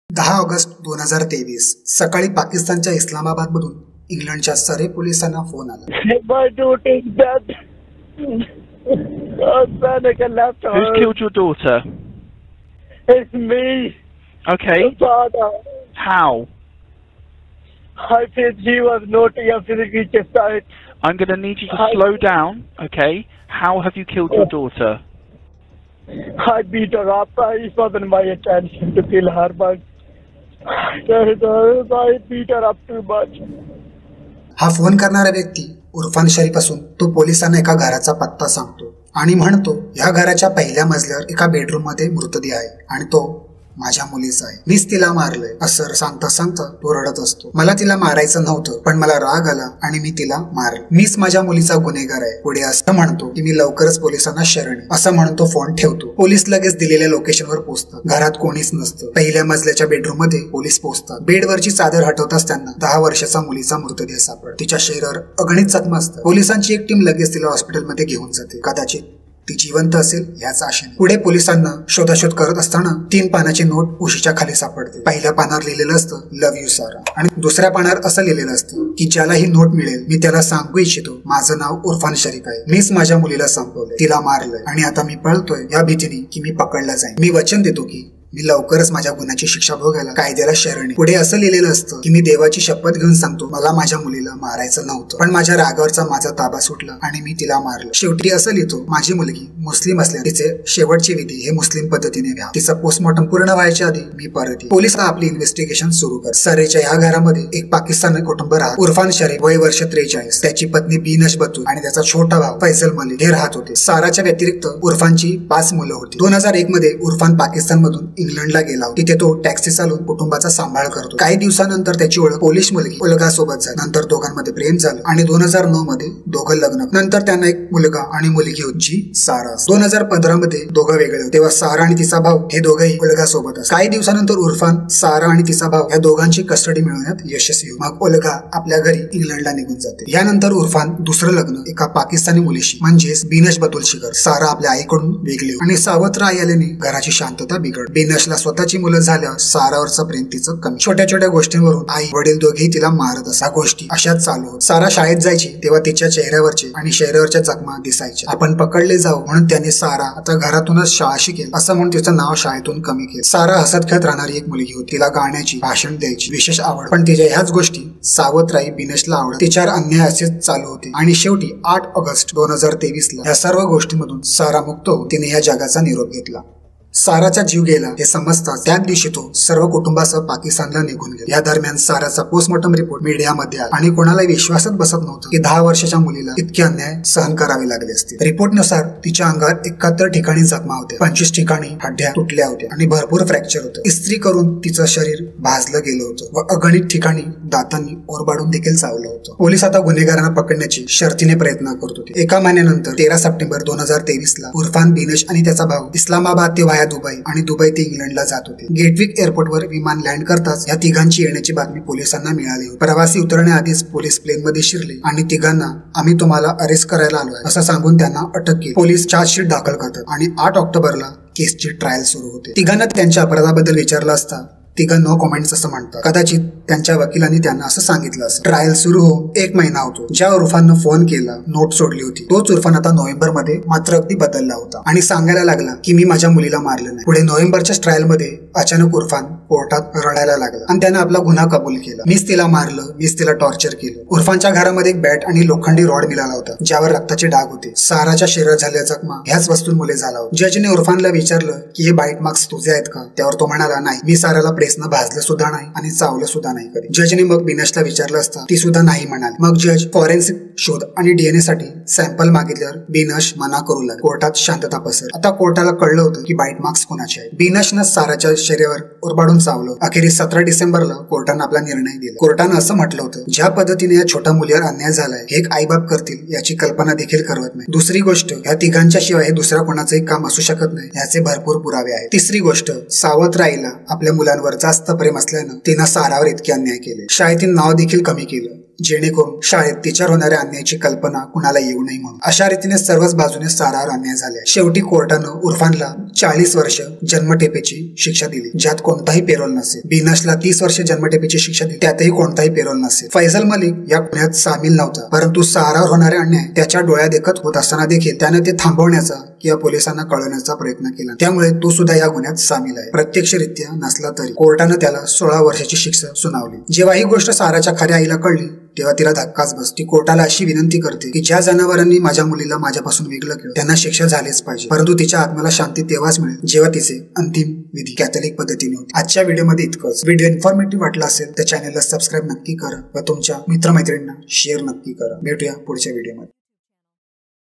10 August 2023 सकाळी पाकिस्तानच्या इस्लामाबादमधून इंग्लंडच्या सरे पोलिसांना फोन आला. Who's killed your daughter? It's me. Okay. Father. How? I said he was naughty and physically chastised. I'm going to need you to slow down, okay? How have you killed your daughter? I beat her up. It wasn't my intention to kill her, but I beat her up too much. हा phone करणारा व्यक्ती उर्फान शरीफ असून तो पोलिसांना एका घराचा पत्ता सांगतो आणि म्हणतो या घराच्या पहिल्या मजल्यावर एका बेडरूम मध्ये मृतदेह आहे आणि तो माझ्या मुलीचा आहे. मीच तिला मारलंय असं सांगता सांगता तो रडत असतो. मला तिला मारायचं नव्हतं पण मला राग आला आणि मी तिला मारलं. मीच माझ्या मुलीचा गुन्हेगार आहे. पुढे असं म्हणतो की मी लवकरच पोलिसांना शरण आहे. असं म्हणून तो फोन ठेवतो. पोलीस लगेच दिलेल्या लोकेशनवर पोहोचतात. घरात कोणीच नसतं. पहिल्या मजल्याच्या बेडरूम मध्ये पोलीस पोहोचतात. बेडवरची चादर हटवताच त्यांना 10 वर्षाचा मुलीचा मृतदेह सापडतो. तिच्या शरीरावर अगणित जखमा असतात. पोलिसांची एक टीम लगेच तिला हॉस्पिटलमध्ये घेऊन जाते. कदाचित ती जिवंत असेल याच आशेने. पुढे पोलिसांना शोधाशोध करत असताना 3 पानाची नोट उशीच्या खाली सापडते. पहिल्या पानावर लिहिलेलं असतं लव्ह यू सारा आणि दुसऱ्या पानावर असं लिहिलेलं असतं की ज्याला ही नोट मिळेल मी त्याला सांगू इच्छितो माझं नाव उर्फान शरीफ आहे. मीच माझ्या मुलीला संपवलंय, तिला मारलंय आणि आता मी पळतोय या भीतीने की मी पकडला जाईन. मी वचन देतो की मी लवकरच माझ्या गुन्ह्याची शिक्षा भोगायला कायद्याला शरण आहे. पुढे असं लिहिलेलं असतं की मी देवाची शपथ घेऊन सांगतो मला माझ्या मुलीला मारायचं नव्हतं पण माझ्या रागावरचा माझा ताबा सुटला आणि मी तिला मारलं. शेवटी असं लिहितो माझी मुलगी मुस्लिम असल्या तिचे शेवटची विधी हे मुस्लिम पद्धतीने घ्या. तिचा पोस्टमॉर्टम पूर्ण व्हायच्या आधी मी परत येईल. पोलीस आपली इन्व्हेस्टिगेशन सुरू कर. सरेच्या या घरामध्ये एक पाकिस्तानी कुटुंब राहत. उर्फान शरीफ वय वर्ष 43, त्याची पत्नी बीनश बतूल आणि त्याचा छोटा भाऊ फैसल मलिक हे राहत होते. साराच्या व्यतिरिक्त उर्फानची 5 मुलं होती. 2001 मध्ये उर्फान पाकिस्तान मधून इंग्लंडला गेला. तिथे तो टॅक्सी चालवून कुटुंबाचा सांभाळ करतो. काही दिवसानंतर त्याची ओळख पोलिश मुलगी उलगा सोबत झाली. नंतर दोघांमध्ये प्रेम झालं आणि 2009 मध्ये दोघं लग्न. नंतर त्यांना एक मुलगा आणि मुलगी होती जी सारा. 2015 मध्ये दोघं वेगळे होते. तेव्हा सारा आणि तिचा भाऊ हे दोघंही उलगा सोबत असतात. काही दिवसानंतर उर्फान, सारा आणि तिचा भाऊ या दोघांची कस्टडी मिळवण्यात यशस्वी होईल. मग उलगा आपल्या घरी इंग्लंडला निघून जाते. यानंतर उर्फान दुसरं लग्न एका पाकिस्तानी मुलीशी म्हणजेच बीनश बतूलशी कर. सारा आपल्या आईकडून वेगळी आणि सावत्र आई आल्याने घराची शांतता बिघड. बीनशला स्वतःची मुलं झाल्यावर सारावरचं प्रेम तिचं कमी. छोट्या छोट्या गोष्टींवरून आई वडील दोघेही तिला मारत असा. गोष्टी अशाच चालू होत. सारा शाळेत जायची तेव्हा तिच्या चेहऱ्यावरचे आणि शरीरावरच्या जखमा दिसायच्या. आपण पकडले जाऊ म्हणून त्याने सारा आता घरातूनच शाळा शिकेल असं म्हणून तिचं नाव शाळेतून कमी केलं. सारा हसत खेळत राहणारी एक मुलगी होती. तिला गाण्याची, भाषण द्यायची विशेष आवड. पण तिच्या ह्याच गोष्टी सावत्र आई बीनशला आवडत. तिच्यावर अन्याय असेच चालू होते आणि शेवटी 8 ऑगस्ट 2023 ला या सर्व गोष्टींमधून सारा मुक्त होऊन तिने या जगाचा निरोप घेतला. साराचा जीव गेला हे समजताच त्याच दिवशी तो सर्व कुटुंबासह पाकिस्तानला निघून गेला. या दरम्यान साराचा पोस्टमॉर्टम रिपोर्ट मीडियामध्ये आला आणि कोणाला विश्वासच बसत नव्हता की 10 वर्षाच्या मुलीला इतके अन्याय सहन करावे लागले असते. रिपोर्टनुसार तिच्या अंगात 71 ठिकाणी जखमा होत्या, 25 ठिकाणी हड्ड्या तुटल्या होत्या आणि भरपूर फ्रॅक्चर होतं. इस्त्री करून तिचं शरीर भाजलं गेलं होतं व अगणित ठिकाणी दातांनी ओरबाडून देखील चावलं होतं. पोलीस आता गुन्हेगारांना पकडण्याची शर्थीने प्रयत्न करत होते. एका महिन्यानंतर 13 सप्टेंबर 2023 ला उर्फान, बीनश आणि त्याचा भाऊ इस्लामाबाद ते वाया दुबई आणि दुबई ते इंग्लंडला जात होते. गेटविक एअरपोर्टवर विमान लँड करताच या तिघांची येण्याची बातमी पोलिसांना मिळाली होती. प्रवासी उतरण्याआधीच पोलीस प्लेन मध्ये शिरले आणि तिघांना आम्ही तुम्हाला अरेस्ट करायला आलोय असं सांगून त्यांना अटक केली. पोलीस चार्जशीट दाखल करतात आणि 8 ऑक्टोबरला केसची ट्रायल सुरू होते. तिघांना त्यांच्या अपराधाबद्दल विचारलं असता तिघं नो कॉमेंट्स असं म्हणतात. कदाचित त्यांच्या वकिलांनी त्यांना असं सांगितलं असं. ट्रायल सुरू होऊन 1 महिना होतो. ज्या उर्फाननं फोन केला, नोट सोडली होती, तोच उर्फान आता नोव्हेंबर मात्र अगदी बदलला होता आणि सांगायला लागला की मी माझ्या मुलीला मारलं नाही. पुढे नोव्हेंबरच्या ट्रायल मध्ये अचानक उर्फान कोर्टात रडायला लागला आणि त्यानं आपला गुन्हा कबूल केला. मीच तिला मारलं, मीच तिला टॉर्चर केलं. उर्फानच्या घरामध्ये एक बॅट आणि लोखंडी रॉड मिळाला होता ज्यावर रक्ताचे डाग होते. साराच्या शरीरात झालेल्या जखमा ह्याच वस्तूंमुळे झाला होता. जजने उर्फानला विचारलं की हे बाईट मार्क्स तुझे आहेत का? त्यावर तो म्हणाला नाही, मी साराला प्रेसनं भाजलं सुद्धा नाही आणि चावलं सुद्धा नाही कधी. जजने मग बीनशला विचारलं असता ती सुद्धा नाही म्हणाली. मग जज फॉरेन्सिक शोध आणि डीएनए साठी सॅम्पल मागितल्यावर बीनश मना करू लागली. कोर्टात शांतता पसरली. आता कोर्टाला कळलं होतं की बाईट मार्क्स कोणाचे आहेत. बीनशनं साराच्या शरीरावर ओरबाडून चावलं. अखेरीस 17 डिसेंबरला कोर्टानं आपला निर्णय दिला. कोर्टानं असं म्हटलं होतं ज्या पद्धतीने या छोट्या मुलीवर अन्याय झालाय हे एक आईबाप करतील याची कल्पना देखील करवत नाही. दुसरी गोष्ट, या तिघांच्या शिवाय हे दुसऱ्या कोणाचंही काम असू शकत नाही याचे भरपूर पुरावे आहेत. तिसरी गोष्ट, सावत्र आईला आपल्या मुलांवर जास्त प्रेम असल्यानं तिनं सारावर इतके अन्याय केले. शाळेतील नाव देखील कमी केलं. जेणेकरून शाळेत तिच्यावर होणाऱ्या अन्यायाची कल्पना कुणाला येऊ नये म्हणून. अशा रीतीने सर्वच बाजूने सारावर अन्याय झाले. शेवटी कोर्टानं उर्फानला 40 वर्ष जन्मठेपेची शिक्षा दिली, ज्यात कोणताही पेरोल नसेल. बिनशला 30 वर्ष जन्मठेपेची शिक्षा दिली, त्यातही कोणताही पेरोल नसेल. फैजल मलिक या गुन्ह्यात सामील नव्हता, परंतु सारावर होणारे अन्याय त्याच्या डोळ्या देखत होत असताना देखील त्याने ते थांबवण्याचा किंवा पोलिसांना कळवण्याचा प्रयत्न केला. त्यामुळे तो सुद्धा या गुन्ह्यात सामील आहे. प्रत्यक्षरित्या नसला तरी कोर्टानं त्याला 16 वर्षाची शिक्षा सुनावली. जेव्हा ही गोष्ट साराच्या खऱ्या आईला कळली तेव्हा तिला धक्काच बस. ती कोर्टाला अशी विनंती करते की ज्या जनावरांनी माझ्या मुलीला माझ्यापासून वेगळं केलं त्यांना शिक्षा झालीच पाहिजे, परंतु तिच्या आत्म्याला शांती तेव्हाच मिळेल जेव्हा तिचे अंतिम विधी कॅथलिक पद्धतीने होते. आजच्या व्हिडिओमध्ये इतकंच. व्हिडिओ इन्फॉर्मेटिव्ह वाटला असेल तर चॅनलला सबस्क्राईब नक्की करा व तुमच्या मित्रमैत्रिणींना शेअर नक्की करा. भेटूया पुढच्या व्हिडिओमध्ये.